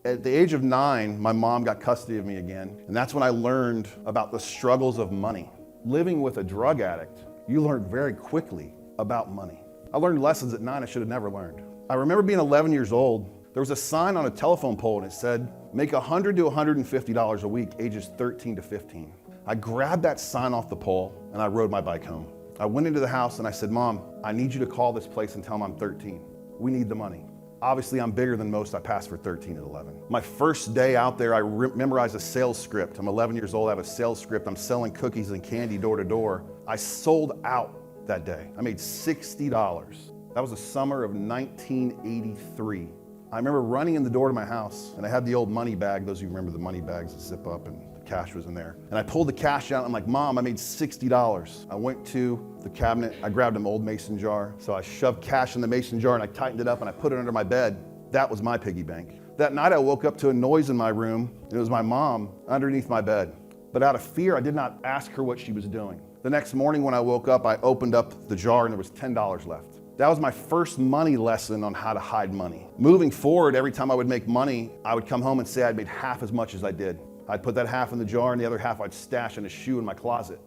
At the age of 9, my mom got custody of me again, and that's when I learned about the struggles of money. Living with a drug addict, you learn very quickly about money. I learned lessons at 9 I should have never learned. I remember being 11 years old, there was a sign on a telephone pole and it said, make $100 to $150 a week, ages 13 to 15. I grabbed that sign off the pole and I rode my bike home. I went into the house and I said, Mom, I need you to call this place and tell them I'm 13. We need the money. Obviously, I'm bigger than most. I passed for 13 at 11. My first day out there, I memorized a sales script. I'm 11 years old, I have a sales script. I'm selling cookies and candy door to door. I sold out that day. I made $60. That was the summer of 1983. I remember running in the door to my house, and I had the old money bag. Those of you remember the money bags that zip up, and the cash was in there. And I pulled the cash out, and I'm like, Mom, I made $60. I went to the cabinet, I grabbed an old mason jar. So I shoved cash in the mason jar, and I tightened it up, and I put it under my bed. That was my piggy bank. That night, I woke up to a noise in my room, and it was my mom underneath my bed. But out of fear, I did not ask her what she was doing. The next morning when I woke up, I opened up the jar, and there was $10 left. That was my first money lesson on how to hide money. Moving forward, every time I would make money, I would come home and say I'd made half as much as I did. I'd put that half in the jar and the other half I'd stash in a shoe in my closet.